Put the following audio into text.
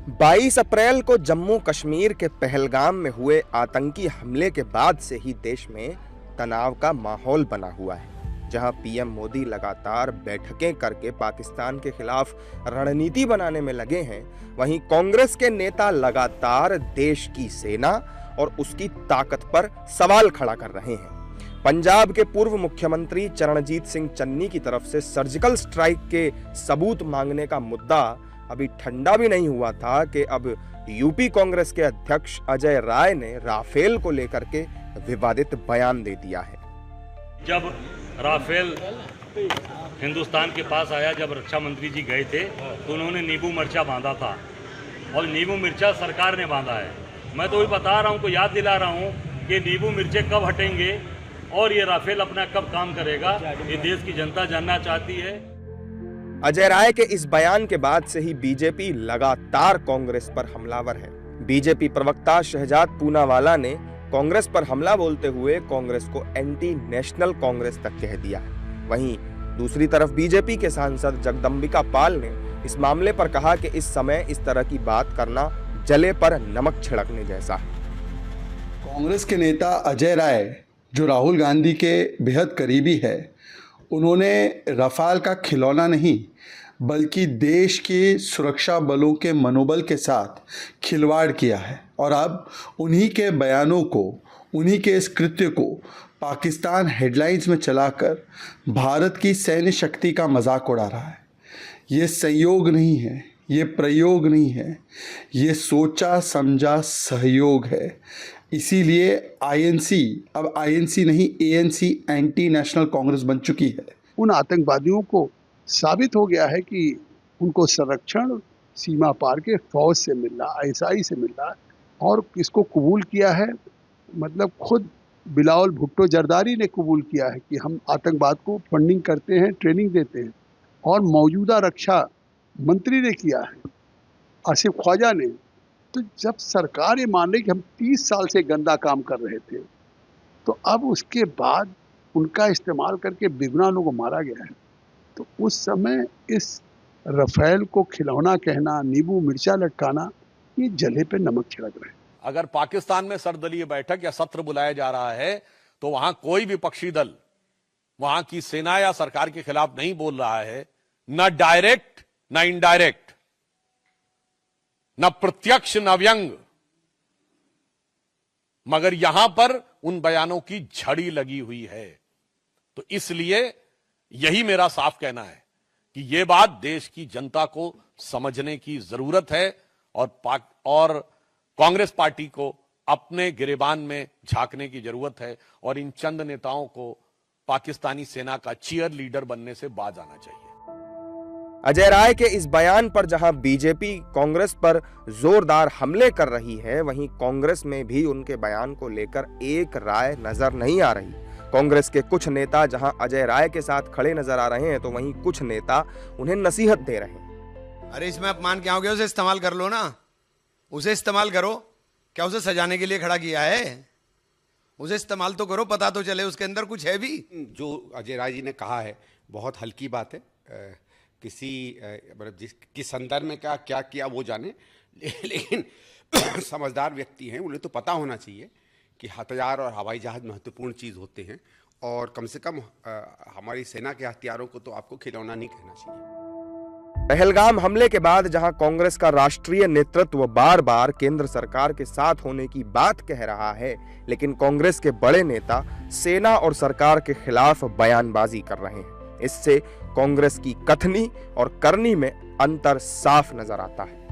22 अप्रैल को जम्मू कश्मीर के पहलगाम में हुए आतंकी हमले के बाद से ही देश में तनाव का माहौल बना हुआ है। जहां पीएम मोदी लगातार बैठकें करके पाकिस्तान के खिलाफ रणनीति बनाने में लगे हैं, वहीं कांग्रेस के नेता लगातार देश की सेना और उसकी ताकत पर सवाल खड़ा कर रहे हैं। पंजाब के पूर्व मुख्यमंत्री चरणजीत सिंह चन्नी की तरफ से सर्जिकल स्ट्राइक के सबूत मांगने का मुद्दा अभी ठंडा भी नहीं हुआ था कि अब यूपी कांग्रेस के अध्यक्ष अजय राय ने राफेल को लेकर के विवादित बयान दे दिया है। जब राफेल हिंदुस्तान के पास आया, जब रक्षा मंत्री जी गए थे तो उन्होंने नींबू मिर्चा बांधा था और नींबू मिर्चा सरकार ने बांधा है। मैं तो वही बता रहा हूँ, को याद दिला रहा हूँ कि नींबू मिर्चे कब हटेंगे और ये राफेल अपना कब काम करेगा, ये देश की जनता जानना चाहती है। अजय राय के इस बयान के बाद से ही बीजेपी लगातार कांग्रेस पर हमलावर है। बीजेपी प्रवक्ता शहजाद पूनावाला ने कांग्रेस पर हमला बोलते हुए कांग्रेस को एंटी नेशनल कांग्रेस तक कह दिया है। वहीं दूसरी तरफ बीजेपी के सांसद जगदंबिका पाल ने इस मामले पर कहा कि इस समय इस तरह की बात करना जले पर नमक छिड़कने जैसा है। कांग्रेस के नेता अजय राय, जो राहुल गांधी के बेहद करीबी है, उन्होंने रफाल का खिलौना नहीं बल्कि देश के सुरक्षा बलों के मनोबल के साथ खिलवाड़ किया है और अब उन्हीं के बयानों को, उन्हीं के इस कृत्य को पाकिस्तान हेडलाइंस में चलाकर भारत की सैन्य शक्ति का मजाक उड़ा रहा है। ये संयोग नहीं है, ये प्रयोग नहीं है, ये सोचा समझा सहयोग है। इसीलिए आईएनसी अब आईएनसी नहीं एएनसी एंटी नेशनल कांग्रेस बन चुकी है। उन आतंकवादियों को साबित हो गया है कि उनको संरक्षण सीमा पार के फौज से मिल रहा, आईएसआई से मिल रहा है और इसको कबूल किया है। मतलब खुद बिलावल भुट्टो जरदारी ने कबूल किया है कि हम आतंकवाद को फंडिंग करते हैं, ट्रेनिंग देते हैं। और मौजूदा रक्षा मंत्री ने किया है, आसिफ ख्वाजा ने। तो जब सरकार ये मान रही कि हम 30 साल से गंदा काम कर रहे थे, तो अब उसके बाद उनका इस्तेमाल करके बेगुनाह लोगों को मारा गया है, तो उस समय इस राफेल को खिलौना कहना, नींबू मिर्चा लटकाना, ये जले पे नमक छिड़क रहे हैं। अगर पाकिस्तान में सर्वदलीय बैठक या सत्र बुलाया जा रहा है तो वहां कोई विपक्षी दल वहां की सेना या सरकार के खिलाफ नहीं बोल रहा है, न डायरेक्ट न इनडायरेक्ट, न प्रत्यक्ष न व्यंग, मगर यहां पर उन बयानों की झड़ी लगी हुई है। तो इसलिए यही मेरा साफ कहना है कि यह बात देश की जनता को समझने की जरूरत है और कांग्रेस पार्टी को अपने गिरेबान में झांकने की जरूरत है और इन चंद नेताओं को पाकिस्तानी सेना का चीयर लीडर बनने से बाज आना चाहिए। अजय राय के इस बयान पर जहां बीजेपी कांग्रेस पर जोरदार हमले कर रही है, वहीं कांग्रेस में भी उनके बयान को लेकर एक राय नजर नहीं आ रही। कांग्रेस के कुछ नेता जहां अजय राय के साथ खड़े नजर आ रहे हैं, तो वहीं कुछ नेता उन्हें नसीहत दे रहे हैं। अरे इसमें अपमान क्या हो गया, उसे इस्तेमाल कर लो ना, उसे इस्तेमाल करो। क्या उसे सजाने के लिए खड़ा किया है? उसे इस्तेमाल तो करो, पता तो चले उसके अंदर कुछ है भी। जो अजय राय जी ने कहा है बहुत हल्की बात है। किसी मतलब किस संदर्भ में क्या किया वो जाने, लेकिन समझदार व्यक्ति हैं, उन्हें तो पता होना चाहिए कि हथियार और हवाई जहाज महत्वपूर्ण चीज़ होते हैं और कम से कम हमारी सेना के हथियारों को तो आपको खिलौना नहीं कहना चाहिए। पहलगाम हमले के बाद जहां कांग्रेस का राष्ट्रीय नेतृत्व बार बार केंद्र सरकार के साथ होने की बात कह रहा है, लेकिन कांग्रेस के बड़े नेता सेना और सरकार के खिलाफ बयानबाजी कर रहे हैं। इससे कांग्रेस की कथनी और करनी में अंतर साफ नजर आता है।